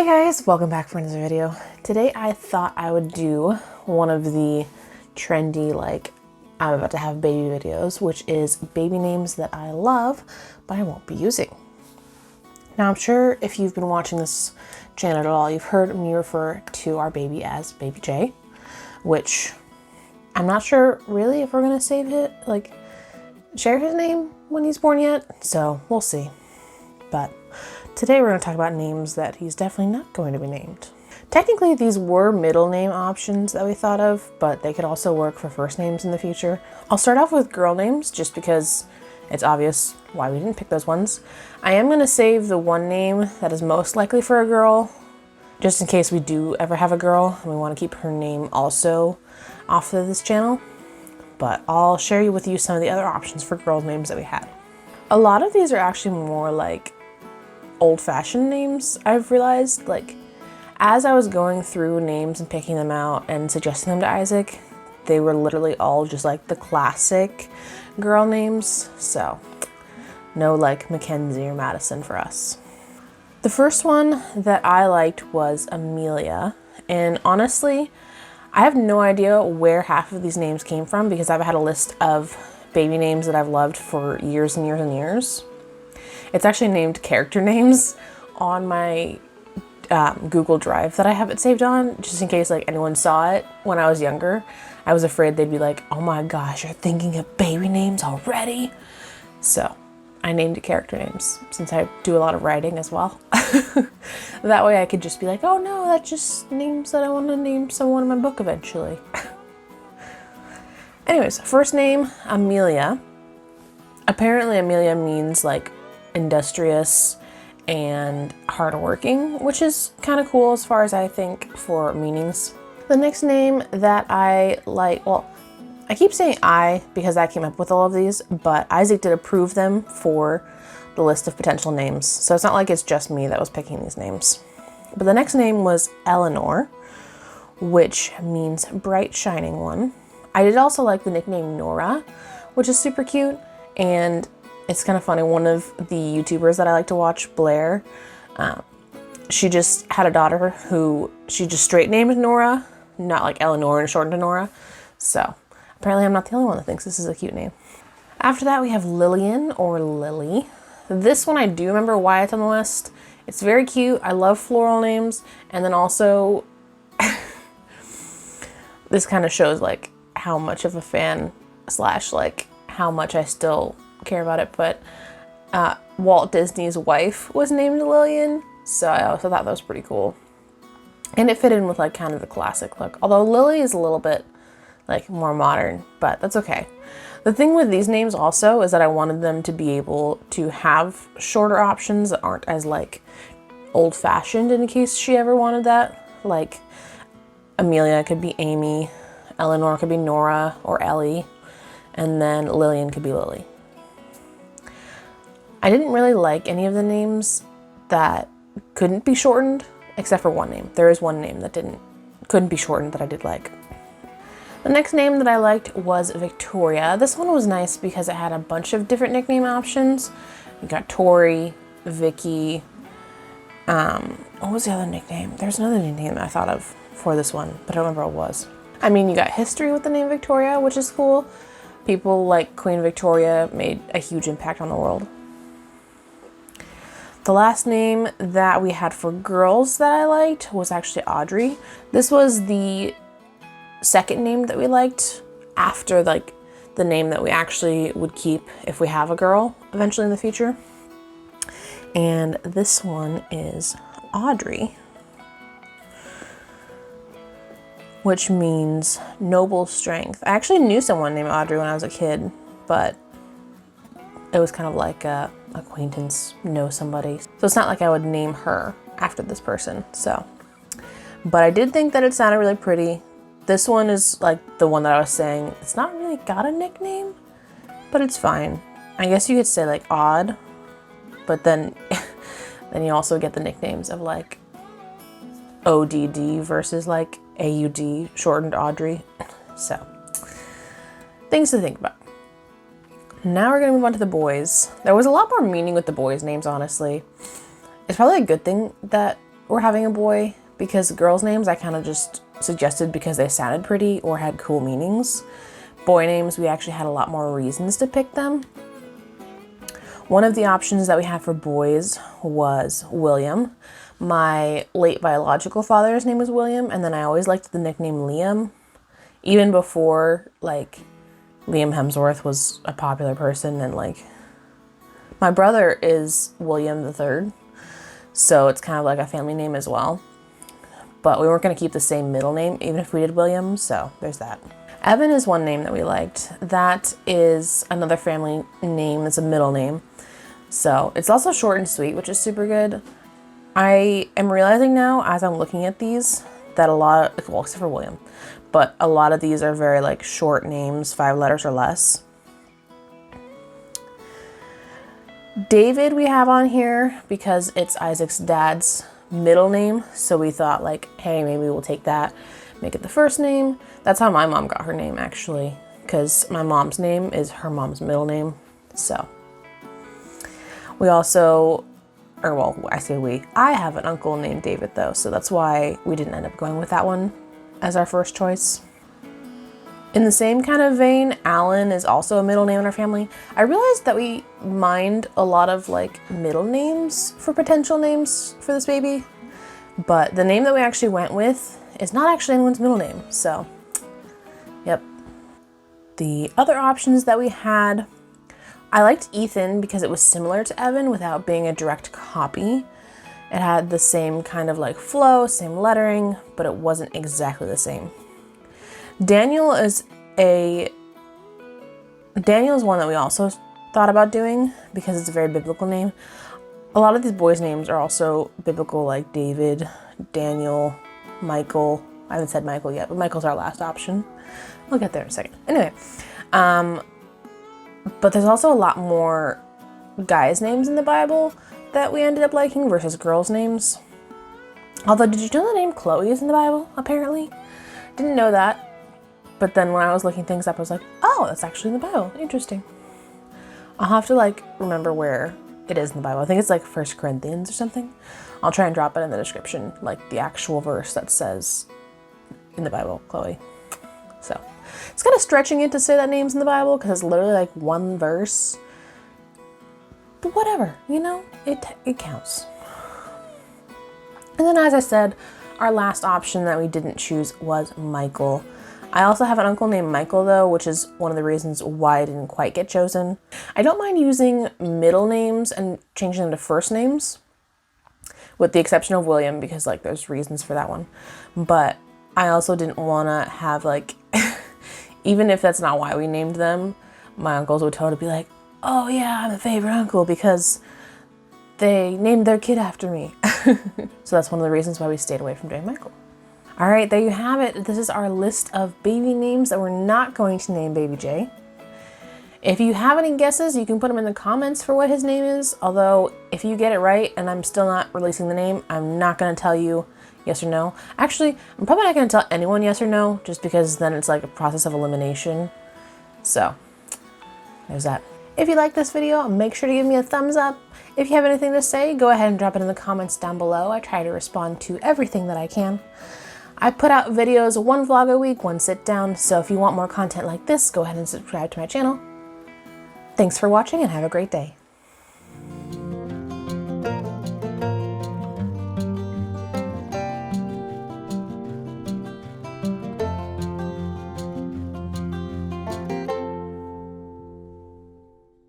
Hey guys, welcome back for another video. Today I thought I would do one of the trendy, I'm about to have baby videos, which is baby names that I love, but I won't be using. Now I'm sure if you've been watching this channel at all, you've heard me refer to our baby as Baby J, which I'm not sure really if we're gonna save it, share his name when he's born yet, so we'll see. But today we're going to talk about names that he's definitely not going to be named. Technically, these were middle name options that we thought of, but they could also work for first names in the future. I'll start off with girl names just because it's obvious why we didn't pick those ones. I am going to save the one name that is most likely for a girl, just in case we do ever have a girl and we want to keep her name also off of this channel. But I'll share with you some of the other options for girl names that we had. A lot of these are actually more like old-fashioned names, I've realized. As I was going through names and picking them out and suggesting them to Isaac, they were literally all just the classic girl names, so no Mackenzie or Madison for us. The first one that I liked was Amelia, and honestly I have no idea where half of these names came from because I've had a list of baby names that I've loved for years and years and years. It's actually named character names on my Google Drive that I have it saved on, just in case anyone saw it when I was younger. I was afraid they'd be like, oh my gosh, you're thinking of baby names already? So I named it character names since I do a lot of writing as well. That way I could just be like, oh no, that's just names that I want to name someone in my book eventually. Anyways, first name, Amelia. Apparently Amelia means industrious and hardworking, which is kind of cool as far as I think for meanings. The next name that I like, well, I keep saying I because I came up with all of these, but Isaac did approve them for the list of potential names. So it's not like it's just me that was picking these names. But the next name was Eleanor, which means bright shining one. I did also like the nickname Nora, which is super cute, and it's kind of funny. One of the YouTubers that I like to watch, Blair, she just had a daughter who she just straight named Nora, not like Eleanor and shortened to Nora. So apparently I'm not the only one that thinks this is a cute name. After that we have Lillian or Lily. This one I do remember why it's on the list. It's very cute. I love floral names. And then also this kind of shows how much of a fan slash how much I still care about it, but Walt Disney's wife was named Lillian, so I also thought that was pretty cool. And it fit in with kind of the classic look, although Lily is a little bit more modern, but that's okay. The thing with these names also is that I wanted them to be able to have shorter options that aren't as old-fashioned in case she ever wanted that. Amelia could be Amy, Eleanor could be Nora or Ellie, and then Lillian could be Lily. I didn't really like any of the names that couldn't be shortened, except for one name. There is one name that couldn't be shortened that I did like. The next name that I liked was Victoria. This one was nice because it had a bunch of different nickname options. You got Tori, Vicky, what was the other nickname? There's another nickname I thought of for this one, but I don't remember what it was. I mean, you got history with the name Victoria, which is cool. People like Queen Victoria made a huge impact on the world. The last name that we had for girls that I liked was actually Audrey. This was the second name that we liked after the name that we actually would keep if we have a girl eventually in the future. And this one is Audrey, which means noble strength. I actually knew someone named Audrey when I was a kid, but it was kind of like a acquaintance, know somebody. So it's not like I would name her after this person, so. But I did think that it sounded really pretty. This one is the one that I was saying, it's not really got a nickname, but it's fine. I guess you could say Odd, but then you also get the nicknames of ODD versus AUD, shortened Audrey. So, things to think about. Now we're gonna move on to the boys. There was a lot more meaning with the boys' names, honestly. It's probably a good thing that we're having a boy, because girls' names I kind of just suggested because they sounded pretty or had cool meanings. Boy names, we actually had a lot more reasons to pick them. One of the options that we had for boys was William. My late biological father's name was William, and then I always liked the nickname Liam, even before like Liam Hemsworth was a popular person. And like my brother is William III, so it's kind of like a family name as well. But we weren't going to keep the same middle name even if we did William, so there's that. Evan is one name that we liked. That is another family name that's a middle name. So it's also short and sweet, which is super good. I am realizing now as I'm looking at these that a lot of, well, except for William, but a lot of these are very like short names, 5 letters or less. David we have on here because it's Isaac's dad's middle name. So we thought like, hey, maybe we'll take that, make it the first name. That's how my mom got her name actually, because my mom's name is her mom's middle name. So we also, or well, I say we, I have an uncle named David though, so that's why we didn't end up going with that one as our first choice. In the same kind of vein, Alan is also a middle name in our family. I realized that we mind a lot of like middle names for potential names for this baby, but the name that we actually went with is not actually anyone's middle name, so yep. The other options that we had, I liked Ethan because it was similar to Evan without being a direct copy. It had the same kind of like flow, same lettering, but it wasn't exactly the same. Daniel is one that we also thought about doing because it's a very biblical name. A lot of these boys' names are also biblical, like David, Daniel, Michael. I haven't said Michael yet, but Michael's our last option. We'll get there in a second. Anyway, but there's also a lot more guys' names in the Bible that we ended up liking versus girls' names. Although, did you know the name Chloe is in the Bible, apparently? Didn't know that. But then when I was looking things up, I was like, oh, that's actually in the Bible. Interesting. I'll have to like remember where it is in the Bible. I think it's like 1 Corinthians or something. I'll try and drop it in the description, like the actual verse that says in the Bible, Chloe. So it's kind of stretching it to say that name's in the Bible because it's literally like one verse. But whatever, you know, it counts. And then as I said, our last option that we didn't choose was Michael. I also have an uncle named Michael though, which is one of the reasons why I didn't quite get chosen. I don't mind using middle names and changing them to first names, with the exception of William, because like there's reasons for that one. But I also didn't want to have like, even if that's not why we named them, my uncles would totally be like, oh yeah, I'm a favorite uncle because they named their kid after me. So that's one of the reasons why we stayed away from doing Michael. All right, there you have it. This is our list of baby names that we're not going to name baby Jay. If you have any guesses, you can put them in the comments for what his name is. Although if you get it right and I'm still not releasing the name, I'm not going to tell you yes or no. Actually, I'm probably not going to tell anyone yes or no, just because then it's like a process of elimination. So there's that. If you like this video, make sure to give me a thumbs up. If you have anything to say, go ahead and drop it in the comments down below. I try to respond to everything that I can. I put out videos, 1 vlog a week, 1 sit down, so if you want more content like this, go ahead and subscribe to my channel. Thanks for watching and have a great day.